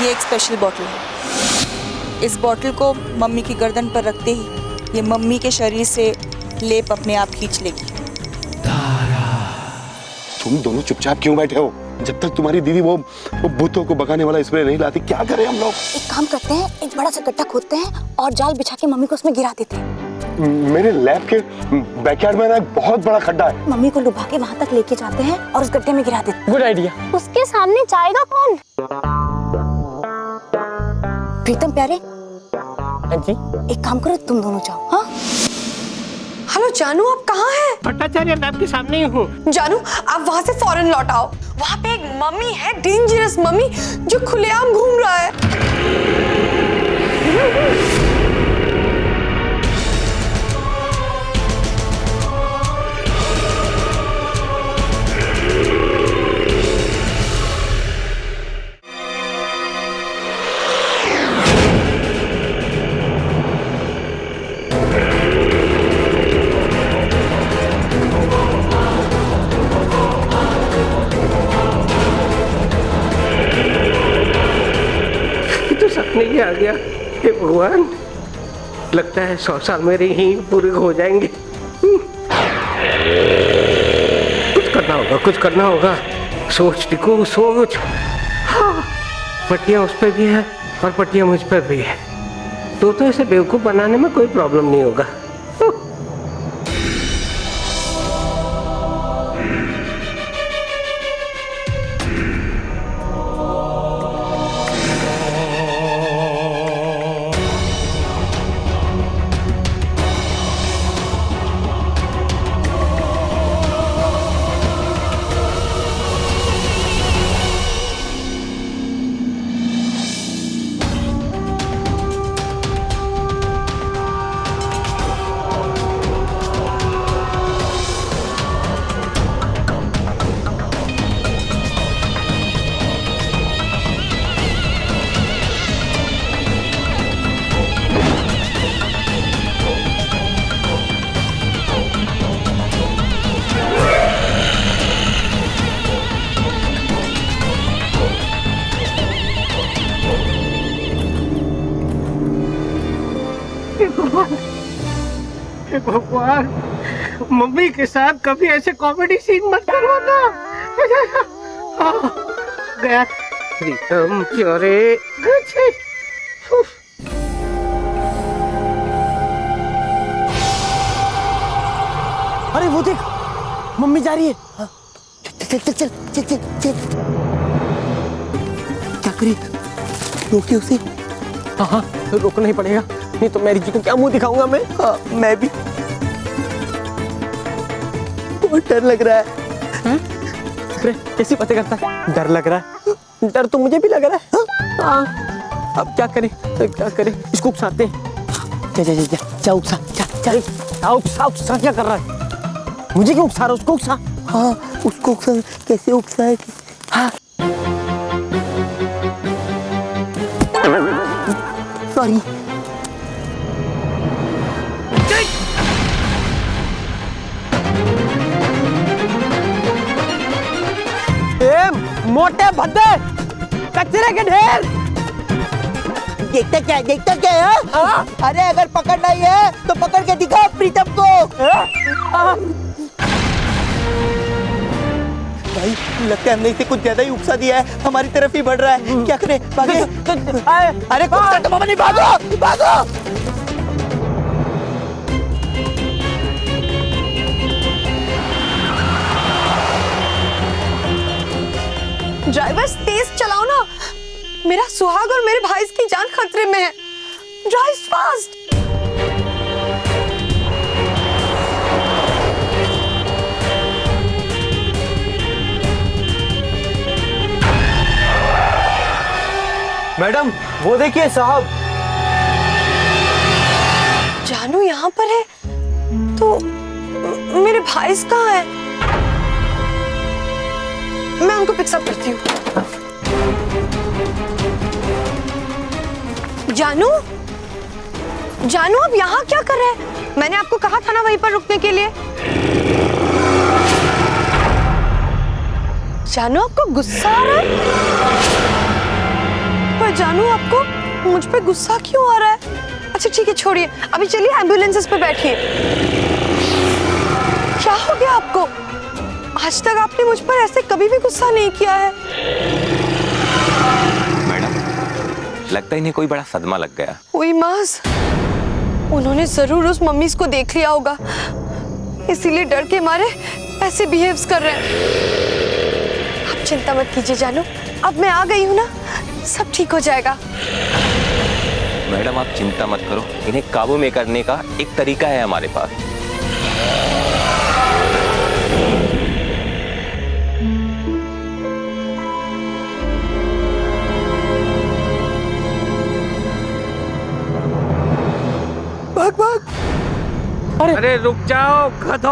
ये एक special bottle है। इस बॉटल को मम्मी की गर्दन पर रखते ही ये मम्मी के शरीर से लेप अपने आप खींच लेगी। तुम दोनों चुपचाप क्यों बैठे हो? जब तक तुम्हारी दीदी वो भूतों को भगाने वाला स्प्रे नहीं लाती, क्या करें हम लोग? एक काम करते हैं, एक बड़ा सा गड्ढा खोदते हैं और जाल बिछा के मम्मी को उसमें गिरा देते हैं। मेरे लैब के बैकयार्ड में ना एक बहुत बड़ा खड्डा है। मम्मी को लुभा के वहाँ तक लेके जाते हैं और उस गड्ढे में गिरा देते हैं। Good idea. उसके सामने जाएगा कौन? प्रीतम प्यारे, हाँ जी। एक काम करो, तुम दोनों जाओ। हाँ हेलो जानू, आप कहाँ हैं? भट्टाचार्य लैब के सामने ही हूँ। जानू, आप वहाँ से फौरन लौट आओ। वहाँ पे एक मम्मी है, डेंजरस मम्मी, जो खुलेआम घूम रहा है। सपने ही आ गया। हे भगवान, लगता है 100 साल मेरे ही पूरे हो जाएंगे। कुछ करना होगा, कुछ करना होगा। सोच टिकू, सोच। हाँ, पट्टियाँ उस पर भी है और पट्टियाँ मुझ पर भी है। तो इसे बेवकूफ़ बनाने में कोई प्रॉब्लम नहीं होगा। हे भगवान, मम्मी के साथ कभी ऐसे कॉमेडी सीन मत करवाना। गया प्रीतम, अरे अरे वो देख, मम्मी जा रही है। हाँ। चल चल चल चल चल चल। क्या करें? रोके उसे? हाँ, रोकना ही पड़ेगा, नहीं तो मैरी जी को क्या मुंह दिखाऊंगा मैं। हाँ, मैं भी। बहुत डर लग रहा है। अरे कैसी बातें करता है? डर लग रहा है। डर तो मुझे भी लग रहा है। हाँ, अब क्या करें, क्या करें? इसको उकसाते हैं। जा जा जा जा, उकसा, जा। उकसा क्या कर रहा है? मुझे क्यों उकसा रहा है? उसको उकसा। हाँ, उसको उकसा, कैसे उकसा है? हाँ, सॉरी। मोटे भद्दे, कचरे के ढेर। देखता क्या है? हाँ? अरे अगर पकड़ना ही है तो पकड़ के दिखा प्रीतम को। भाई लगता है हमने इसे कुछ ज्यादा ही उकसा दिया है, हमारी तरफ ही बढ़ रहा है। क्या करें? भागे। अरे कुछ तो नहीं, भागो भागो। ड्राइवर तेज चलाओ ना, मेरा सुहाग और मेरे भाई की जान खतरे में है। Drive fast. मैडम वो देखिए साहब। जानू यहाँ पर है तो मेरे भाई कहाँ है? मैं उनको पिकअप करती हूँ। जानू, जानू आप यहाँ क्या कर रहे हैं? मैंने आपको कहा था ना वहीं पर रुकने के लिए। जानू आपको गुस्सा आ रहा है? पर जानू आपको मुझ पे गुस्सा क्यों आ रहा है? अच्छा ठीक है छोड़िए, अभी चलिए एम्बुलेंसेस पे बैठिए। क्या हो गया आपको? आज तक आपने मुझ पर ऐसे कभी भी गुस्सा नहीं किया है। मैडम लगता है इन्हें कोई बड़ा सदमा लग गया। ओए मास, उन्होंने जरूर उस मम्मी को देख लिया होगा, इसीलिए डर के मारे ऐसे बिहेव्स कर रहे हैं। आप चिंता मत कीजिए जानू, अब मैं आ गई हूँ ना, सब ठीक हो जाएगा। मैडम आप चिंता मत करो, इन्हें काबू में करने का एक तरीका है हमारे पास। भाग भाग। अरे रुक जाओ गधो,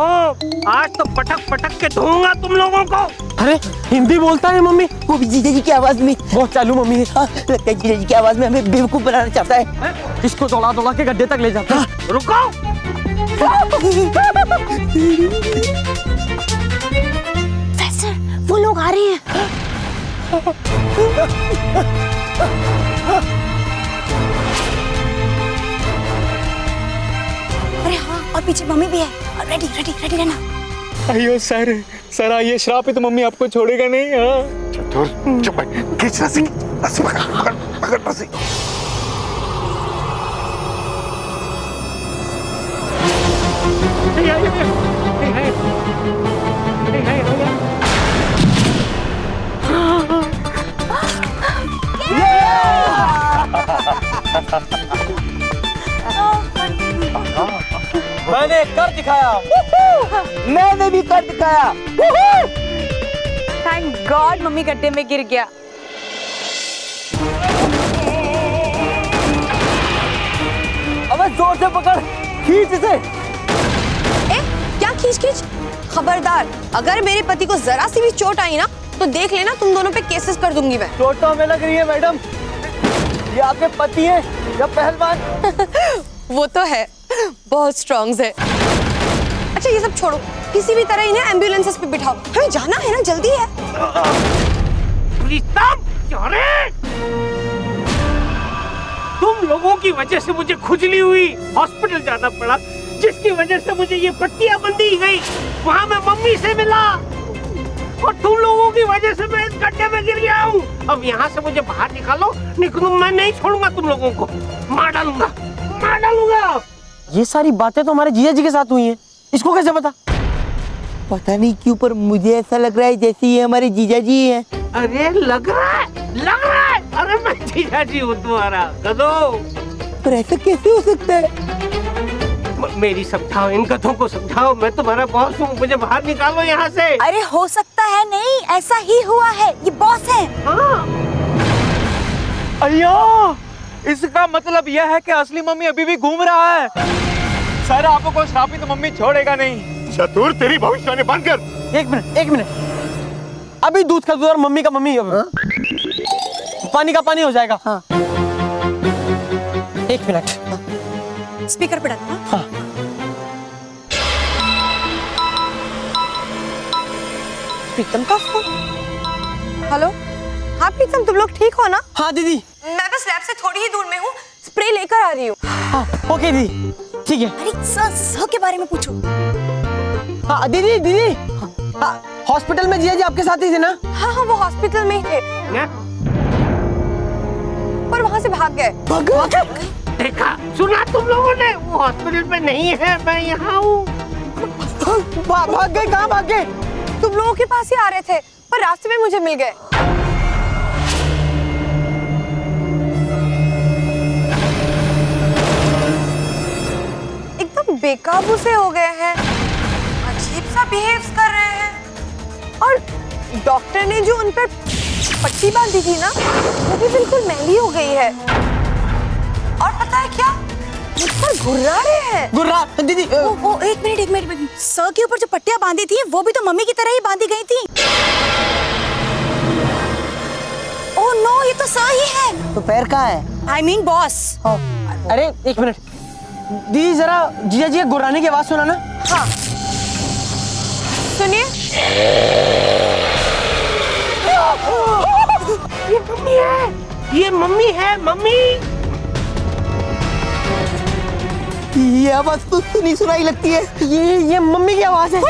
आज तो पटक पटक के धोऊंगा तुम लोगों को। अरे हिंदी बोलता है मम्मी, वो भी जीजा जी की आवाज में। बहुत चालू मम्मी है। हाँ, लगता है जीजा जी की आवाज में हमें बेवकूफ बनाना चाहता है। इसको दौड़ा दौड़ा के गड्ढे तक ले जाता है। रुको, प्रोफेसर, वो लोग आ रहे हैं। अरे हाँ, और पीछे मम्मी भी है। रेडी रेडी रेडी रहना। अयो सर, सर आइए, श्राप है तो मम्मी आपको छोड़ेगा नहीं। हाँ चतुर चुप बैठ, खींच रस्सी, रस्सी पकड़ पकड़ रस्सी। मैंने कर दिखाया। मैंने भी कर दिखाया। थैंक गॉड मम्मी गड्ढे में गिर गया। अबे जोर से पकड़, खींच इसे। ए, क्या खींच खींच? खबरदार, अगर मेरे पति को जरा सी भी चोट आई ना तो देख लेना तुम दोनों पे केसेस कर दूंगी मैं। चोट तो हमें लग रही है मैडम, ये आपके पति हैं या पहलवान? वो तो है, बहुत स्ट्रॉन्ग है। अच्छा ये सब छोड़ो, किसी भी तरह इन्हें एम्बुलेंसेस पे बिठाओ, हमें जाना है ना, जल्दी है। प्रीतम, अरे तुम लोगों की वजह से मुझे खुजली हुई, हॉस्पिटल जाना पड़ा, जिसकी वजह से मुझे ये पट्टियां बंधी गई। वहाँ मैं मम्मी से मिला और तुम लोगों की वजह से मैं इस गड्ढे में गिर गया हूँ। अब यहाँ से मुझे बाहर निकालो, निकलूं, मैं नहीं छोड़ूंगा तुम लोगों को, मार डालूंगा, मार डालूंगा। ये सारी बातें तो हमारे जीजा जी के साथ हुई हैं, इसको कैसे पता? पता नहीं क्यों, पर मुझे ऐसा लग रहा है जैसे ये हमारे जीजा जी हैं। अरे लग रहा है, लग रहा है। अरे मैं जीजा जी हूँ तुम्हारा गधो। पर ऐसा कैसे हो सकता है? मेरी समझाओ, इन गधों को समझाओ, मैं तुम्हारा बॉस हूँ, मुझे बाहर निकालो यहाँ से। अरे हो सकता है नहीं, ऐसा ही हुआ है, ये बॉस है। हाँ। अयो, इसका मतलब यह है कि असली मम्मी अभी भी घूम रहा है। सर आपको श्रापित तो मम्मी छोड़ेगा नहीं। चतुर तेरी भविष्यवाणी बंद कर। एक मिनट, अभी दूध का दूध और मम्मी का मम्मी, पानी का पानी हो जाएगा। हाँ। एक मिनट, स्पीकर पे डालना। हाँ। प्रीतम का फोन। हेलो, हाँ प्रीतम, तुम लोग ठीक हो ना? हाँ दीदी। मैं बस लैब से थोड़ी ही दूर में हूँ, स्प्रे लेकर आ रही हूँ। हाँ ओके दीदी, ठीक है। अरे सर के बारे में पूछो। हाँ दीदी, हाँ, हॉस्पिटल में जीजा जी आपके साथ ही थे ना? हाँ हाँ, वो हॉस्पिटल में ही थे, पर वहाँ से भाग गए। देखा, सुना तुम लोगों ने, वो हॉस्पिटल में नहीं है, मैं यहाँ हूँ। भाग गए? कहाँ भाग गए? तुम लोगों के पास ही आ रहे थे, पर रास्ते में मुझे मिल गए। एकदम बेकाबू से हो गए हैं, अजीब सा बिहेव कर रहे हैं, और डॉक्टर ने जो उन पर पट्टी बांधी थी ना, वो भी बिल्कुल मैली हो गई है। और पता है क्या, मुझ पर घुर्रा रहे हैं। गुर्रा दीदी। एक मिनट, सर के ऊपर जो पट्टियां बांधी थी वो भी तो मम्मी की तरह ही बांधी गई थी। ओह नो, ये तो सर ही है। तो पैर कहाँ है? I mean boss. अरे एक मिनट दीदी, जरा जीजा जी गुर्राने की आवाज सुना ना। हाँ सुनिए। ये मम्मी है, ये मम्मी है, मम्मी। ये आवाज तो सुनी सुनाई लगती है। ये मम्मी की आवाज है।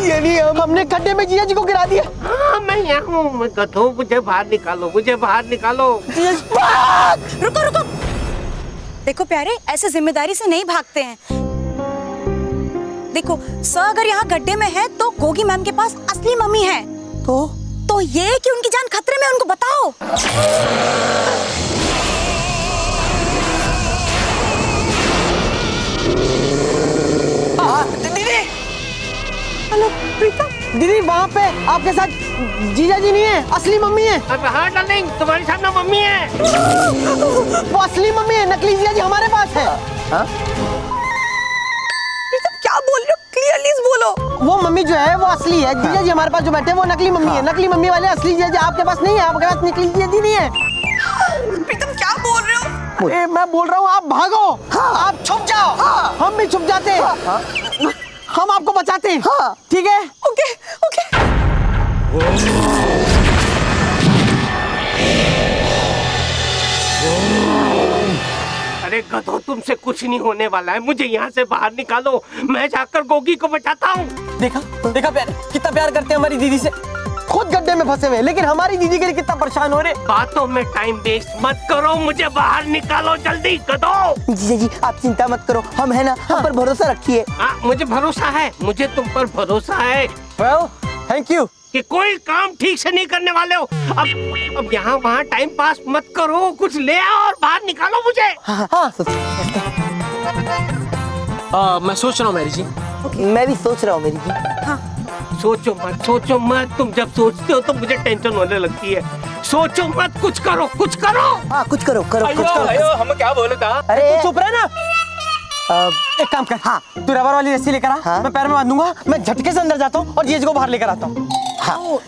यानी हमने खड्डे में जीजा जी को गिरा दिया। हाँ, मैं यहाँ हूँ, मैं गधों, मुझे बाहर निकालो, मुझे बाहर निकालो। रुको रुको, देखो प्यारे, ऐसे जिम्मेदारी से नहीं भागते हैं। देखो सर, अगर यहाँ गड्ढे में है तो गोगी मैम के पास असली मम्मी है। तो ये कि उनकी जान खतरे में, उनको बताओ। दीदी, हेलो प्रीता दीदी, वहाँ पे आपके साथ जीजा जी नहीं है, असली मम्मी है। अब हाँ डार्लिंग, तुम्हारे सामने मम्मी है। वो असली मम्मी है, नकली जीजा जी हमारे पास है। प्रीतम क्या बोल रहे हो, क्लियरली बोलो। वो मम्मी जो है वो असली है, जीजा जी हमारे पास जो बैठे हैं वो नकली मम्मी है। नकली मम्मी वाले असली जीजा जी आपके पास नहीं है, आपके पास नकली जीजा जी नहीं है। प्रीतम क्या बोल रहे हो? मैं बोल रहा हूँ आप भागो, आप छुप जाओ, हम भी छुप जाते हैं, हम आपको बचाते हैं, ठीक है? Okay okay. अरे गधो, तुमसे कुछ नहीं होने वाला है, मुझे यहाँ से बाहर निकालो, मैं जाकर गोगी को बचाता हूँ। देखा देखा प्यार, कितना प्यार करते हैं हमारी दीदी से। खुद गड्ढे में फंसे हुए, लेकिन हमारी दीदी के लिए कितना परेशान हो रहे। बातों में टाइम वेस्ट मत करो, मुझे बाहर निकालो जल्दी, गधो। जीजा जी आप चिंता मत करो, हम है ना, हम पर भरोसा रखिए। मुझे भरोसा है, मुझे तुम पर भरोसा है। Well, thank you. कि कोई काम ठीक से नहीं करने वाले हो। अब यहाँ वहाँ टाइम पास मत करो, कुछ ले आओ और बाहर निकालो मुझे। मैं सोच रहा हूँ मेरी जी। मैं भी सोच रहा हूँ मेरी जी। सोचो मत, तुम जब सोचते हो तो मुझे टेंशन होने लगती है। सोचो मत, कुछ करो, कुछ करो। हाँ कुछ करो, कुछ करो। हम क्या बोले था? अरे तू चुप रहे ना। एक काम कर, हाँ तू रबर वाली रस्सी लेकर आ, मैं पैर में बांधूंगा, मैं झटके से अंदर जाता हूँ और जीजा को बाहर लेकर आता हूँ।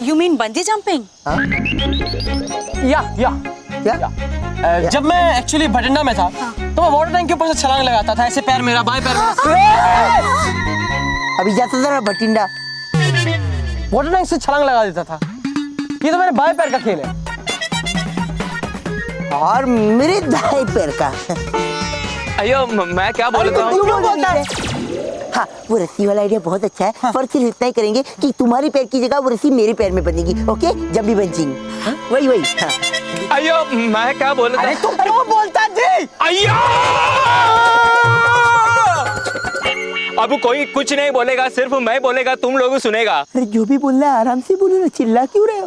You mean bungee jumping? या जब मैं एक्चुअली भटिंडा में था तो मैं वाटर टैंक के ऊपर से छलांग लगाता था, ऐसे पैर मेरा बाएं पैर मेरा। अभी जाता था भटिंडा, वाटर टैंक से छलांग लगा देता था। ये तो मेरे बाएं पैर का खेल है और मेरे दाएं पैर का। अयो, मैं क्या बोल रहा हूँ? हाँ वो रस्सी वाला आइडिया बहुत अच्छा है। फर्क सिर्फ इतना ही करेंगे कि तुम्हारी पैर की जगह वो रस्सी मेरे पैर में बनेगी। ओके, जब भी बंचिंग वही। हाँ। अयो, मैं क्या बोल रहा तू क्यों बोलता जी? अयो, अब कोई कुछ नहीं बोलेगा, सिर्फ मैं बोलेगा, तुम लोग सुनेगा। अरे जो भी बोलना है आराम से बोलो ना, चिल्ला क्यों रहे हो?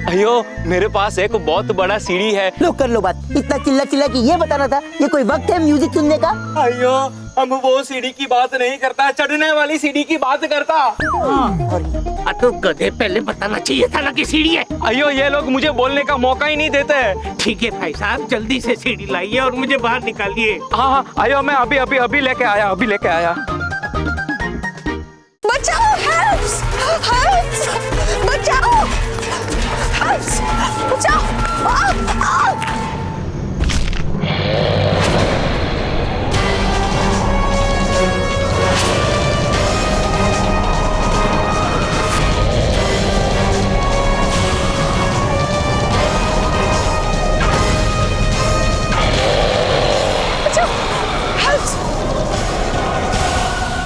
अयो, मेरे पास एक बहुत बड़ा सीढ़ी है। लो कर लो बात, इतना चिल्ला कि ये बताना था। ये कोई वक्त है म्यूजिक सुनने का? अयो, हम वो सीढ़ी की बात नहीं करता, चढ़ने वाली सीढ़ी की बात करता। तो गधे, पहले बताना चाहिए था ना कि सीढ़ी है। अयो, ये लोग मुझे बोलने का मौका ही नहीं देते। ठीक है भाई साहब, जल्दी से सीढ़ी लाइए और मुझे बाहर निकालिए। हाँ, अयो मैं अभी लेके आया, बचाओ, हेल्प्स, हेल्प्स, बचाओ, हेल्प्स, बचाओ।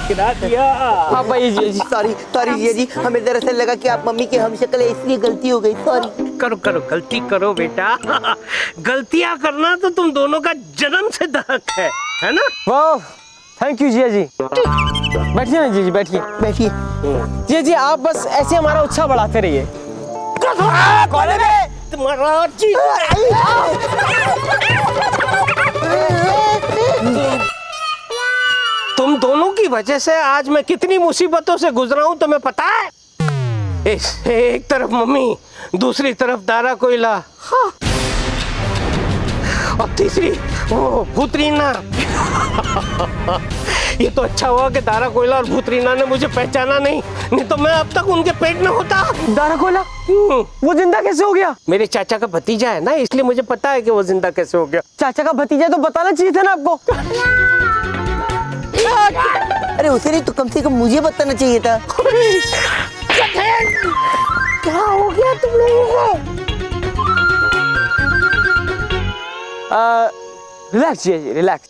गिरा दिया। हाँ भाई जी, सॉरी जीजा जी, हमें दरअसल लगा कि आप मम्मी के हमशक्ल है, इसलिए गलती हो गई। सॉरी। करो गलती करो बेटा। गलतियां करना तो तुम दोनों का जन्म से हक है ना? वाह, थैंक यू जीजा जी। बैठिए ना जी, बैठिए। जीजा जी आप बस ऐसे हमारा उत्साह बढ़ाते रहिए। तुम्हारा जी। तुम दोनों की वजह से आज मैं कितनी मुसीबतों से गुजरा हूं तुम्हें पता है? एक तरफ मम्मी, दूसरी तरफ दारा कोयला, हाँ। और तीसरी वो भूतरीना। ये तो अच्छा हुआ कि दारा कोयला और भूतरीना ने मुझे पहचाना नहीं तो मैं अब तक उनके पेट में होता। दारा कोयला वो जिंदा कैसे हो गया? मेरे चाचा का भतीजा है ना, इसलिए मुझे पता है कि वो जिंदा कैसे हो गया। चाचा का भतीजा तो बताना चाहिए था ना आपको। अरे उसे नहीं तो कम से कम मुझे बताना चाहिए था। क्या हो गया तुम लोगों को? रिलैक्स जिया जी, रिलैक्स।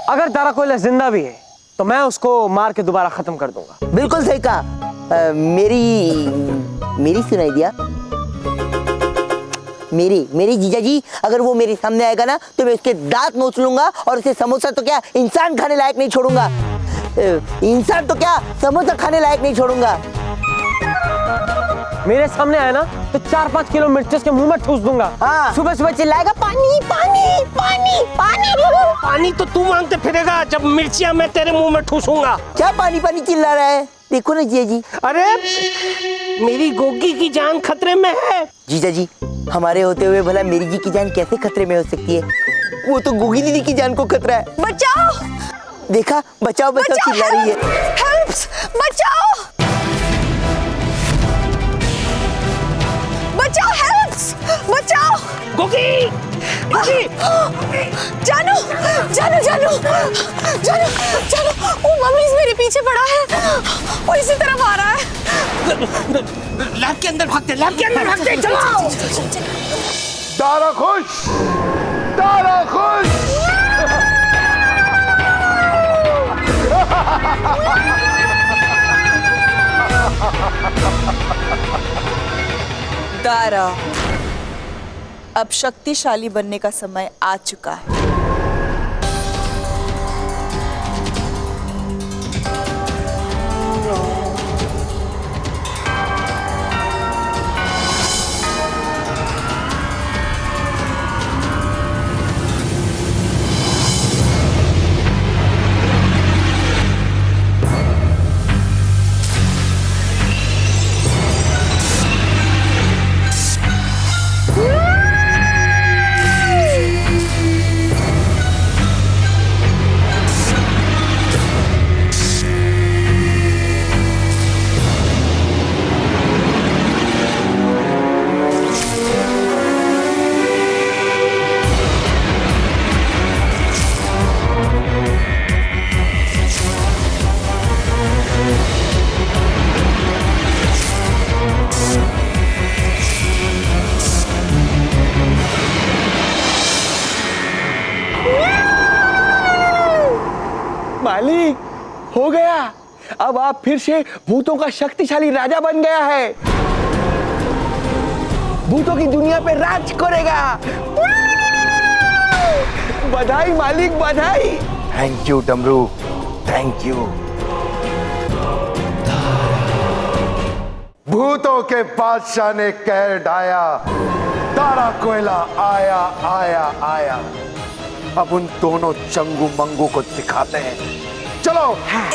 अगर दारा कोयला जिंदा भी है तो मैं उसको मार के दोबारा खत्म कर दूंगा। बिल्कुल सही कहा। मेरी सुनाई दिया। मेरी जीजा जी, अगर वो मेरे सामने आएगा ना तो मैं उसके दांत नोच लूंगा और उसे समोसा तो क्या इंसान खाने लायक नहीं छोड़ूंगा। इंसान तो क्या समोसा खाने लायक नहीं छोड़ूंगा। मेरे सामने आया ना तो 4-5 किलो मिर्च उसके मुंह में ठूस दूंगा। हाँ। सुबह सुबह चिल्लाएगा पानी पानी पानी पानी। पानी तो तू मांगते फिरेगा जब मिर्चियां मैं तेरे मुंह में ठूसूंगा। क्या पानी पानी चिल्ला रहा है? देखो ना जीजा जी। अरे मेरी गोगी की जान खतरे में है। जीजा जी, हमारे होते हुए भला मेरी जी की जान कैसे खतरे में हो सकती है? वो तो गोगी दीदी की जान को खतरा है। बचाओ, देखा, बचाओ बचाओ चिल्ला रही है। हेल्प्स, बचाओ, बचाओ, हेल्प्स, बचाओ। गोगी, गोगी। जानू, जानू, जानू, जानू, जानू, वो मम्मी मेरे पीछे पड़ा है और इसी तरफ आ रहा है। लैब के अंदर भागते, लैब के अंदर भागते, चलो। दारा खुश, दारा खुश। दारा, अब शक्तिशाली बनने का समय आ चुका है। मालिक, हो गया। अब आप फिर से भूतों का शक्तिशाली राजा बन गया है। भूतों की दुनिया पे राज करेगा। बधाई मालिक, बधाई। थैंक यू डमरू, थैंक यू। भूतों के बादशाह ने कहर ढाया, दारा कोयला आया आया आया। अब उन दोनों चंगू मंगू को दिखाते हैं। चलो।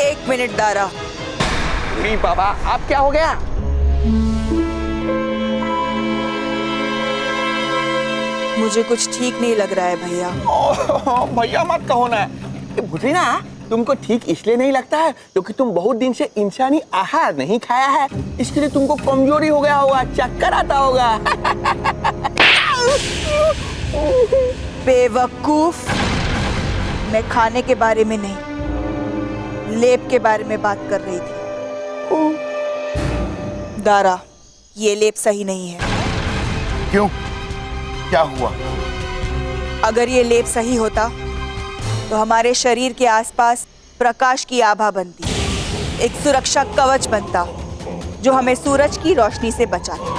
1 मिनट दारा। अरे बाबा, आप क्या हो गया? मुझे कुछ ठीक नहीं लग रहा है भैया। भैया मत कहो ना। बुझी ना, तुमको ठीक इसलिए नहीं लगता है क्योंकि तुम बहुत दिन से इंसानी आहार नहीं खाया है, इसके लिए तुमको कमजोरी हो गया होगा, चक्कर आता होगा। बेवकूफ, मैं खाने के बारे में नहीं, लेप के बारे में बात कर रही थी। दारा, ये लेप सही नहीं है। क्यों? क्या हुआ? अगर ये लेप सही होता तो हमारे शरीर के आसपास प्रकाश की आभा बनती, एक सुरक्षा कवच बनता जो हमें सूरज की रोशनी से बचाता।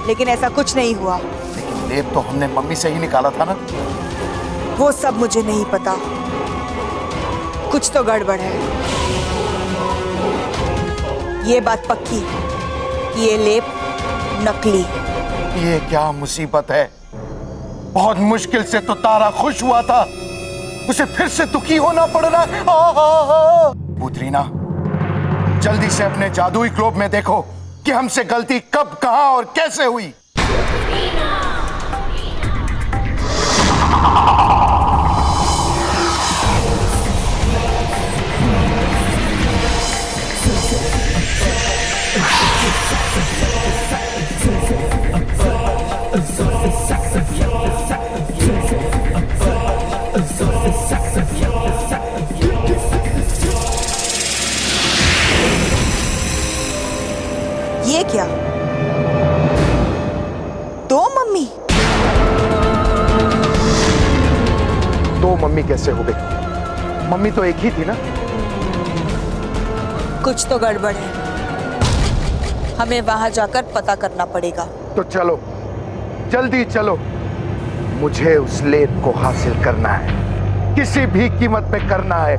लेकिन ऐसा कुछ नहीं हुआ। लेप तो हमने मम्मी से ही निकाला था ना। वो सब मुझे नहीं पता, कुछ तो गड़बड़ है। ये बात पक्की कि ये लेप नकली। ये क्या मुसीबत है? बहुत मुश्किल से तो तारा खुश हुआ था, उसे फिर से दुखी होना पड़ रहा है। पुत्रीना, जल्दी से अपने जादुई ग्लोब में देखो कि हमसे गलती कब, कहां और कैसे हुई। ये क्या? 2 मम्मी? दो मम्मी कैसे हो गई? मम्मी तो एक ही थी ना? कुछ तो गड़बड़ है, हमें वहां जाकर पता करना पड़ेगा। तो चलो, जल्दी चलो, मुझे उस लेप को हासिल करना है, किसी भी कीमत पे करना है।